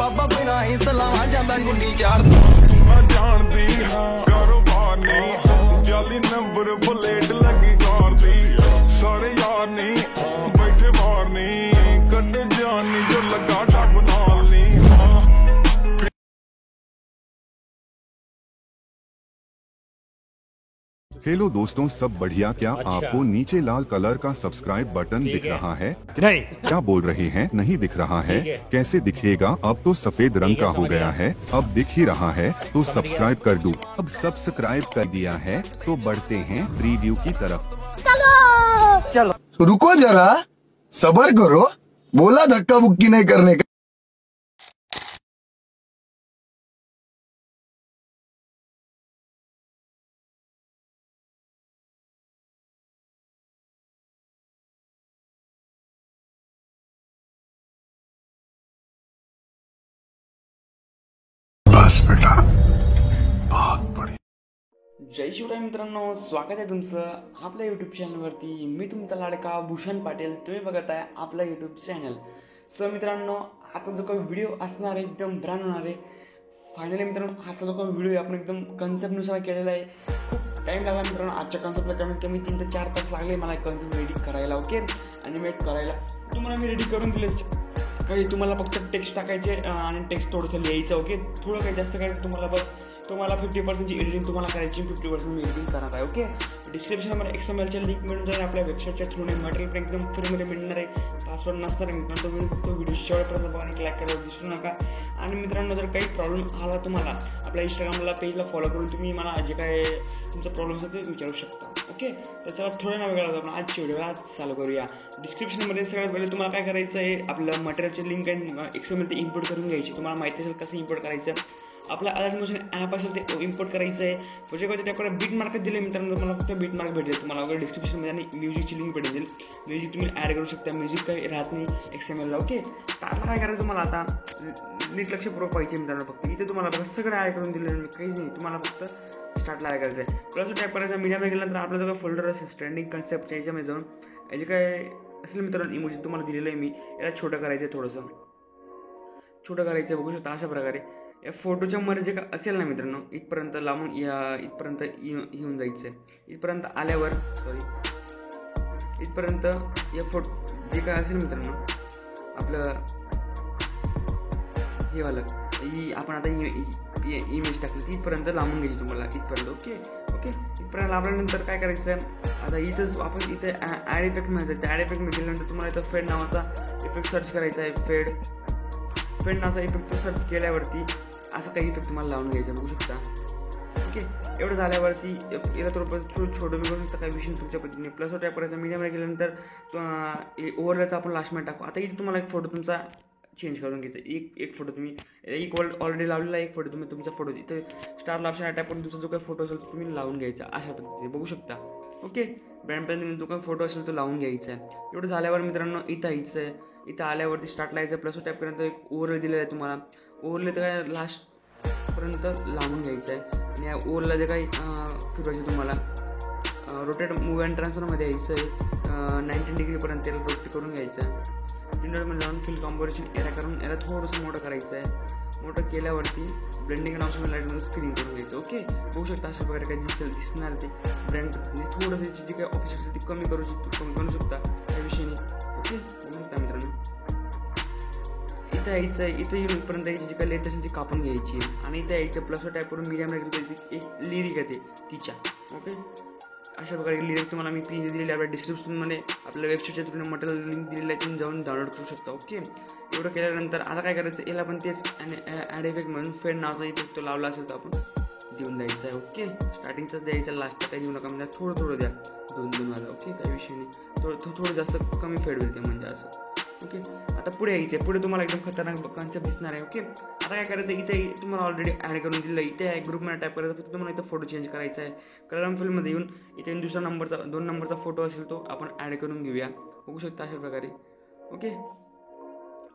बाबा बिना ही सलावा जांदा गुंडी चार जानदी हां कारोबार नहीं जाली नंबर प्लेट लगी कार दी सारे यार नहीं बैठे बाहर नहीं कटे जानी जो लगा डब नाल नहीं। हेलो दोस्तों, सब बढ़िया? क्या आपको नीचे लाल कलर का सब्सक्राइब बटन दिख रहा है? नहीं। क्या बोल रहे हैं? नहीं दिख रहा है? कैसे दिखेगा? अब तो सफेद रंग का हो गया है। अब दिख ही रहा है तो सब्सक्राइब कर दो। अब सब्सक्राइब कर दिया है तो बढ़ते हैं प्रीव्यू की तरफ। चलो रुको जरा, सब्र करो, बोला धक्का बुक्की नहीं करने का। बस बेटा, बहुत बढ़िया। जय शिवराय मित्रांनो, स्वागत आहे तुमचं आपल्या यूट्यूब चॅनलवरती। मी तुमचा लाडका भूषण पाटील, तुम्ही बघत आहे आपला यूट्यूब चॅनल। सो मित्रांनो, आजचा जो काही व्हिडिओ असणार आहे एकदम ब्रँड होणार आहे। फायनली मित्रांनो, आजचा जो काही व्हिडिओ आपण एकदम कन्सेप्टनुसार केलेला आहे। खूप टाईम लागला मित्रांनो, आजच्या कन्सेप्टला कमीत कमी 3 ते 4 तास लागले मला कन्सेप्ट रेडी करायला। ओके, ॲनिमेट करायला तुम्हाला मी रेडी करून दिलेच। काही तुम्हाला फक्त टेक्स्ट टाकायचे आणि टेक्स्ट थोडंसं लिहायचं। ओके, थोडं काही जास्त करायचं तुम्हाला, बस तुम्हाला 50% एडिटिंग तुम्हाला करायची, 50% मी एडिटिंग करणार आहे। ओके, डिस्क्रिप्शनमध्ये XMLच्या लिंक मिळून जाईल, आपल्या वेबसाईटच्या थ्रूने मटेरियल पण एकदम फ्रीमध्ये मिळणार आहे। पासवर्ड नसणार आहे मित्रांनो, तुम्ही फक्त व्हिडिओ शेवटपर्यंत बघा आणि लाईक करायला विसरू नका। आणि मित्रांनो, जर काही प्रॉब्लेम आला तुम्हाला, आपल्या इंस्टाग्रामला पेजला फॉलो करून तुम्ही मला जे काय तुमचा प्रॉब्लेम असेल ते विचारू शकता। ओके, तर चला थोडं नाव वेगळा आपण आजची व्हिडिओ आज चालू करूया। डिस्क्रिप्शनमध्ये सगळ्यात पहिले तुम्हाला काय करायचं आहे, आपलं मटेरियलची लिंक आहे XML ते इम्पोर्ट करून घ्यायची। तुम्हाला माहिती असेल कसं इम्पोर्ट करायचं। आपला अलर्ट मोशन ॲप असेल ते इम्पोर्ट करायचं आहे। प्रोजेक्टमध्ये त्याकडे बीट मार्क दिले मित्रांनो, तुम्हाला फक्त बीट मार्क भेटेल तुम्हाला वगैरे डिस्क्रिप्शनमध्ये, आणि म्युझिकची लिंक भेटेल। म्युझिक तुम्ही ॲड करू शकता, म्युझिक काही राहत नाही XML ला। ओके, स्टार्टला काय करायचं तुम्हाला, आता नीट लक्षपूर्वक पाहिजे मित्रांनो। फक्त इथे तुम्हाला बघा सगळं ॲड करून दिलेलं काहीच नाही, तुम्हाला फक्त स्टार्टला ॲड करायचं आहे। प्लस टाईप करायचं, मीडियामध्ये गेल्यानंतर आपला जो काही फोल्डर असेल ट्रेंडिंग कन्सेप्टच्या याच्यामध्ये जाऊन याचे काय असेल मित्रांनो, इमोजी तुम्हाला दिलेलं आहे मी, याला छोटं करायचं आहे, थोडंसं छोटं करायचं आहे। बघू शकता अशा प्रकारे या फोटोच्या मध्ये जे काय असेल ना मित्रांनो, इथपर्यंत लावून इथपर्यंत येऊन जायचं आहे। इथपर्यंत आल्यावर इथपर्यंत या फोटो जे काय असेल मित्रांनो, आपलं हे वालं आपण आता इमेज टाकली तिथपर्यंत लावून घ्यायची तुम्हाला, इथपर्यंत। ओके ओके, इथपर्यंत लावल्यानंतर काय करायचं आहे, आता इथंच आपण इथे ॲड इफेक्ट मिळायचं। त्या ॲड इफेक्ट मिळाल्यानंतर तुम्हाला इथं फेड नावाचा इफेक्ट सर्च करायचा आहे। फेड नावाचा इफेक्ट सर्च केल्यावरती असं काही इफेक्ट तुम्हाला लावून घ्यायचं, बघू शकता। ओके, एवढं झाल्यावरती याला थोडं छोटं मी करू शकता, काही विषय तुमच्या पद्धतीने। प्लस टाईप करायचा, मीडियमला गेल्यानंतर ओव्हरलॅचा आपण लास्टमध्ये टाकू। आता इथे तुम्हाला एक फोटो तुमचा चेंज करून घ्यायचा, एक फोटो तुम्ही एक ऑलरेडी लावलेला, एक फोटो तुम्ही तुमचा फोटो इथे स्टारला ऑप्शन टाईप करून तुमचा जो काही फोटो असेल तो तुम्ही लावून घ्यायचा अशा पद्धतीने, बघू शकता। ओके, ब्रँड पद्धतीने जो काही फोटो असेल तो लावून घ्यायचा आहे। एवढं झाल्यावर मित्रांनो इथं यायचं आहे, इथं आल्यावरती स्टार्टला यायचं, प्लस टाईप पर्यंत एक ओव्हरले दिलेलं आहे तुम्हाला। ओव्हरले तर काय लास्टपर्यंत लावून घ्यायचं आहे, आणि या ओव्हरला जे काही फिरवायचं तुम्हाला रोटेट मूव अँड ट्रान्सफरमध्ये यायचं आहे, 90 डिग्रीपर्यंत त्याला रोटेट करून घ्यायचं आहे। विंडोमध्ये जाऊन फिल कॉम्पोजिशन एरा करून याला थोडंसं मोठं करायचं आहे। मोठं केल्यावरती ब्लेंडिंग आणि ऑप्शन लाईटमध्ये स्क्रीन करून घ्यायचं। ओके, बघू शकता अशा प्रकारे काही दिसणार ते ब्रँड थोडंसं त्याची जी काही ऑफिस असेल ती कमी करू शकता त्या विषयाने। ओके, बघू शकता मित्रांनो, इथं यायचं आहे, इथं येऊनपर्यंत यायची जी काही लेट असेल ती कापून घ्यायची, आणि इथं यायचं प्लस टाईप करून मीडियमला गेली एक लिरिक येते तिच्या। ओके, अशा प्रकारे लिरिक तुम्हाला मी PNG दिलेली आपल्या डिस्क्रिप्शनमध्ये आपल्या वेबसाईटच्या थ्रू मटेरियल लिंक दिलेलं आहे, तुम्ही जाऊन डाउनलोड करू शकता। ओके, एवढं केल्यानंतर आता काय करायचं, याला पण तेच ॲड इफेक्ट म्हणून फेड नावाचा इफेक्ट तो लावला असेल तर आपण देऊन द्यायचा आहे। ओके, स्टार्टिंगचाच द्यायचा, लास्टला काही देऊ नका, म्हणजे थोडं द्या, 2 वाला। ओके, काही विषय नाही, थोडं जास्त कमी फेड होईल ते, म्हणजे असं। ओके, आता पुढे यायचं आहे, पुढे तुम्हाला एकदम खतरनाक कन्सेप्ट दिसणार आहे। ओके, आता काय करायचं, इथे तुम्हाला ऑलरेडी ॲड करून दिलं, इथे ग्रुपमध्ये टाईप करायचं, फक्त तुम्हाला इथं फोटो चेंज करायचा आहे। कलर फिल्डमध्ये येऊन इथे 2 नंबरचा फोटो असेल तो आपण ॲड करून घेऊया, बघू शकता अशा प्रकारे। ओके,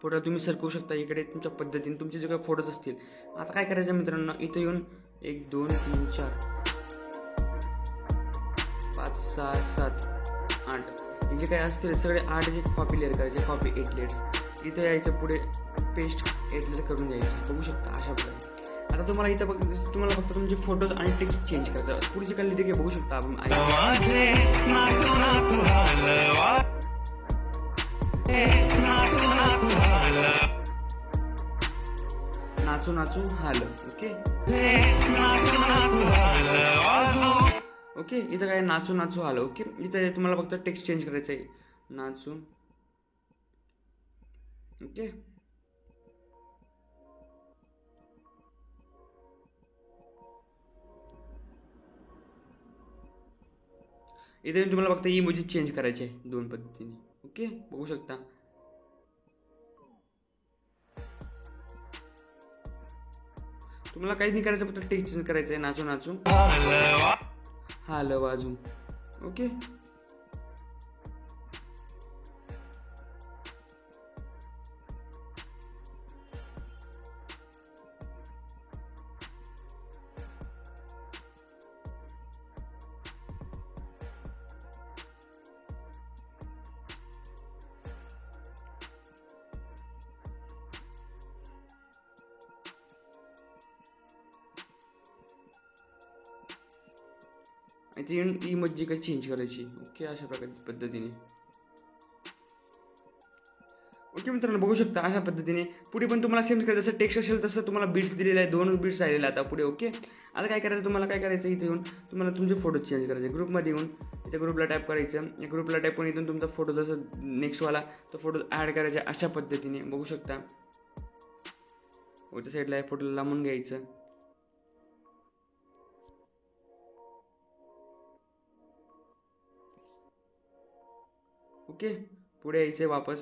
फोटो तुम्ही सरकवू शकता इकडे तुमच्या पद्धतीने, तुमचे जे काही फोटोज असतील। आता काय करायचं मित्रांनो, इथं येऊन 1 2 3 4 5 6 7 8 हे जे काही असतील सगळे 8 जे कॉपी लेअर करायचे, कॉपी 8 लेयर्स। इथे यायचं, पुढे पेस्ट एडिट करून घ्यायचं. बघू शकता अशा प्रकारे. आता तुम्हाला इथं तुम्हाला फक्त तुमचे फोटोज आणि टेक्स्ट चेंज करायचं. पुढची खाली देखील बघू शकता आपण नाचू नाचू हाल. ओके इथं काय नाचू नाचू हाल. ओके इथं तुम्हाला फक्त टेक्स्ट चेंज करायचं आहे. नाचू. ओके इथे तुम्हाला फक्त इमोजी चेंज करायचे आहे 2 पद्धतीने. ओके बघू शकता. तुम्हाला काहीच नाही करायचं, फक्त टेक्स्ट चेंज करायचं आहे. नाचू नाचू हाल वाजू. ओके इथे इमोजी काय चेंज करायची. ओके अशा पद्धतीने. ओके मित्रांनो बघू शकता अशा पद्धतीने. पुढे पण तुम्हाला सेम करायचं. जसं टेक्स्ट असेल तसं तुम्हाला बीट्स दिलेले आहे. 2 बीट्स राहिलेले आता पुढे. ओके आता काय करायचं तुम्हाला, काय करायचं इथे येऊन तुम्हाला तुमचे फोटो चेंज करायचे. ग्रुपमध्ये येऊन इथे ग्रुपला टाईप करायचं. ग्रुपला टाईप करून इथून तुमचा फोटो जसं नेक्स्टवाला तो फोटो ॲड करायचा अशा पद्धतीने. बघू शकता वरच्या साईडला फोटोला लांबून घ्यायचं. ओके पुढे यायचं वापस.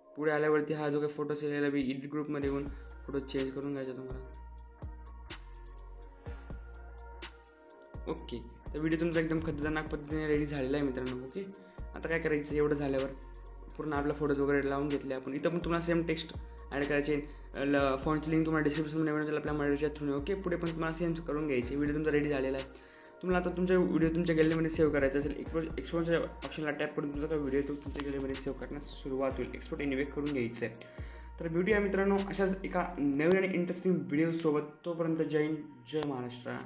पुढे आल्यावरती हा जो काही फोटो असेल बी एडिट ग्रुपमध्ये येऊन फोटो चेंज करून घ्यायचा तुम्हाला. ओके तर व्हिडिओ तुमचा एकदम खतरनाक पद्धतीने रेडी झालेला आहे मित्रांनो. ओके आता काय करायचं, एवढं झाल्यावर पूर्ण आपला फोटोज वगैरे लावून घेतले आपण. इथं पण तुम्हाला सेम टेक्स्ट ॲड करायचे. फॉन्टची लिंक तुम्हाला डिस्क्रिप्शनमध्ये मिळून आपल्या मराठीच्या थ्रू. ओके पुढे पण तुम्हाला सेम करून घ्यायचे. व्हिडिओ तुमचा रेडी झालेला आहे. तुम्हाला आता तुमचा व्हिडिओ तुमच्या गॅलरीमध्ये सेव्ह करायचा असेल, एक्सपोर्टच्या ऑप्शनला टॅप करून तुमचा काय व्हिडिओ तो तुमच्या गॅलरीमध्ये सेव्ह करण्यास सुरुवात होईल. एक्सपोर्ट एनिवे करून घ्यायचं आहे. तर भेटूया मित्रांनो अशाच एका नवीन आणि इंटरेस्टिंग व्हिडिओसोबत. तोपर्यंत जय हिंद, जय महाराष्ट्र.